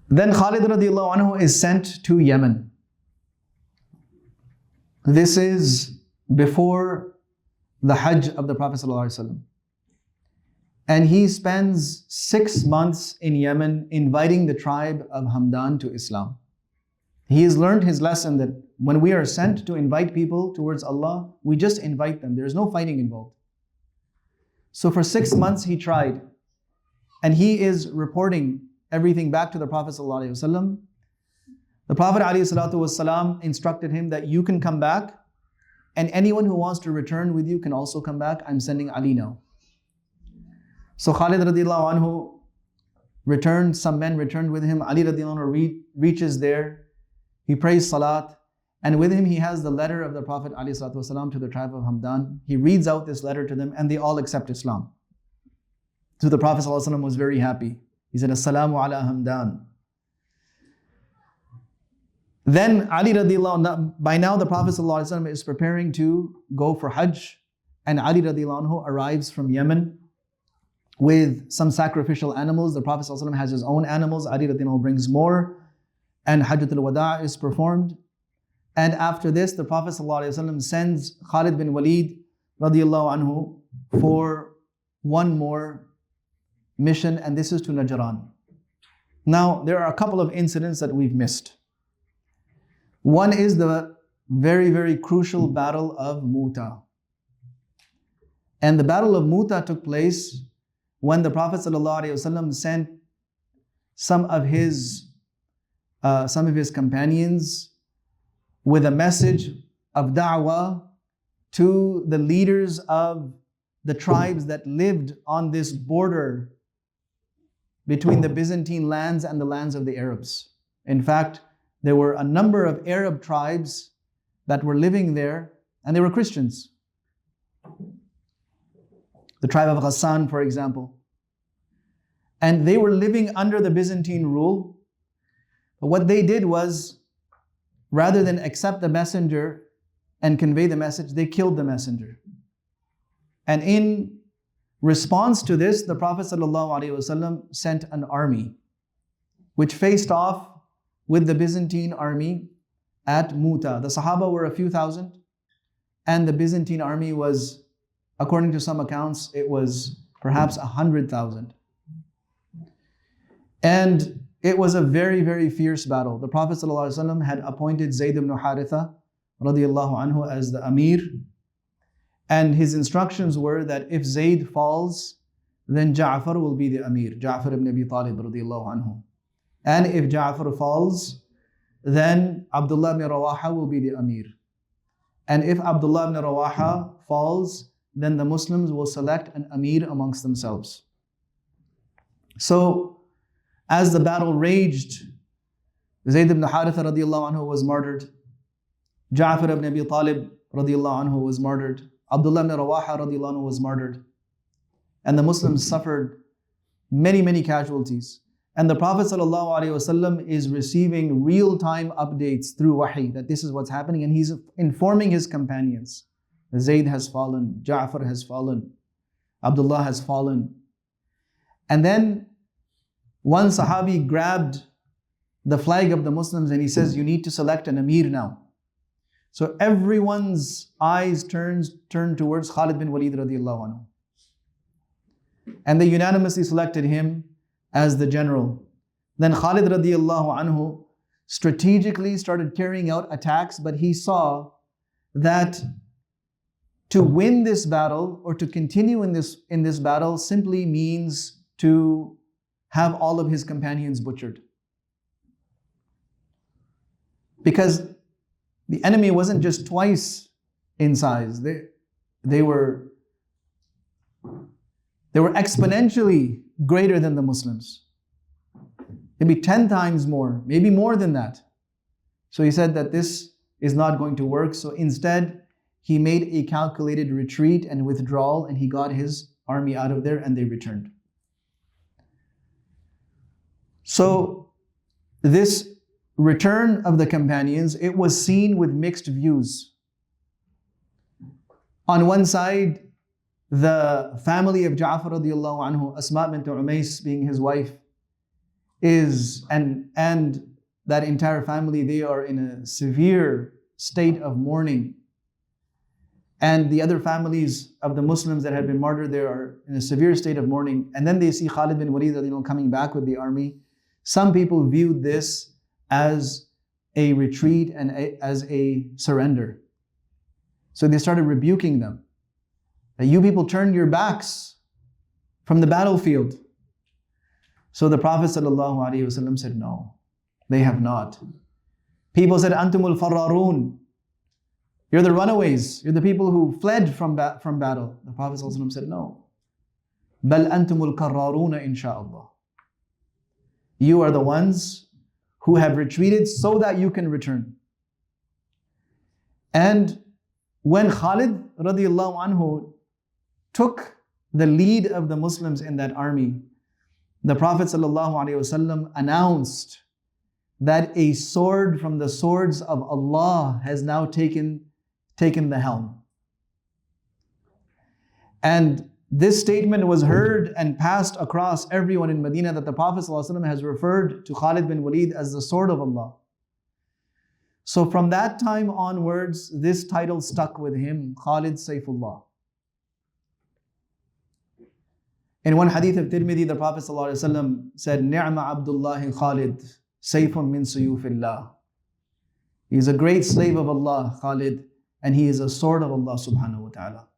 Then Khalid radiallahu anhu is sent to Yemen. This is before the Hajj of the Prophet ﷺ. And he spends 6 months in Yemen inviting the tribe of Hamdan to Islam. He has learned his lesson that when we are sent to invite people towards Allah, we just invite them. There is no fighting involved. So for 6 months he tried, and he is reporting everything back to the Prophet ﷺ. The Prophet ﷺ instructed him that you can come back, and anyone who wants to return with you can also come back. I'm sending Ali now. So Khalid radiallahu anhu returned, some men returned with him. Ali radiallahu anhu reaches there, he prays salat, and with him he has the letter of the Prophet ﷺ to the tribe of Hamdan. He reads out this letter to them and they all accept Islam. So the Prophet ﷺ was very happy. He said, Assalamu ala Hamdan. Then Ali radiallahu anhu, by now the Prophet ﷺ is preparing to go for Hajj, and Ali radiallahu anhu arrives from Yemen with some sacrificial animals. The Prophet ﷺ has his own animals. Ali radiallahu anhu brings more, and Hajjatul Wada is performed. And after this, the Prophet ﷺ sends Khalid ibn Walid radiallahu anhu for one more mission, and this is to Najran. Now, there are a couple of incidents that we've missed. One is the very, very crucial Battle of Mutah. And the Battle of Mutah took place when the Prophet ﷺ sent some of his companions with a message of da'wah to the leaders of the tribes that lived on this border between the Byzantine lands and the lands of the Arabs. In fact, there were a number of Arab tribes that were living there, and they were Christians. The tribe of Ghassan, for example. And they were living under the Byzantine rule. But what they did was, rather than accept the messenger and convey the message, they killed the messenger. And in response to this, the Prophet ﷺ sent an army which faced off with the Byzantine army at Mutah. The Sahaba were a few thousand, and the Byzantine army was, according to some accounts, it was perhaps 100,000. And it was a very, very fierce battle. The Prophet ﷺ had appointed Zayd ibn Haritha radiallahu anhu as the Amir. And his instructions were that if Zayd falls, then Ja'far will be the Amir, Ja'far ibn Abi Talib radiallahu anhu. And if Ja'far falls, then Abdullah ibn Rawaha will be the Amir. And if Abdullah ibn Rawaha falls, then the Muslims will select an Amir amongst themselves. So, as the battle raged, Zayd ibn Haritha radiallahu anhu was martyred. Ja'far ibn Abi Talib radiallahu anhu was martyred. Abdullah ibn Rawaha radiallahu anhu was martyred. And the Muslims suffered many, many casualties. And the Prophet ﷺ is receiving real-time updates through wahi that this is what's happening, and he's informing his companions. Zayd has fallen, Ja'far has fallen, Abdullah has fallen. And then one Sahabi grabbed the flag of the Muslims and he says, you need to select an Amir now. So everyone's eyes turned towards Khalid bin Walid radiallahu anhu. And they unanimously selected him as the general. Then Khalid radiallahu anhu strategically started carrying out attacks, but he saw that to win this battle or to continue in this battle simply means to have all of his companions butchered. Because the enemy wasn't just twice in size. They were exponentially greater than the Muslims. Maybe 10 times more, maybe more than that. So he said that this is not going to work. So instead, he made a calculated retreat and withdrawal, and he got his army out of there and they returned. So this return of the companions, it was seen with mixed views. On one side, the family of Ja'far radiallahu anhu, Asma bint Umays being his wife, is, and that entire family, they are in a severe state of mourning. And the other families of the Muslims that had been martyred, they are in a severe state of mourning. And then they see Khalid bin Walid coming back with the army. Some people viewed this as a retreat and as a surrender. So they started rebuking them. That you people turned your backs from the battlefield. So the Prophet ﷺ said, no, they have not. People said, Antumul Fararun. You're the runaways. You're the people who fled from battle. The Prophet ﷺ said, no. Bal antumul karraruna insha'Allah. You are the ones who have retreated so that you can return. And when Khalid radiallahu anhu took the lead of the Muslims in that army, the Prophet ﷺ announced that a sword from the swords of Allah has now taken the helm. And this statement was heard and passed across everyone in Medina that the Prophet ﷺ has referred to Khalid bin Walid as the sword of Allah. So from that time onwards, this title stuck with him, Khalid Saifullah. In one hadith of Tirmidhi, the Prophet ﷺ said, Ni'ma Abdullahi Khalid, Saifun min suyufillah. He is a great slave of Allah, Khalid, and he is a sword of Allah subhanahu wa ta'ala.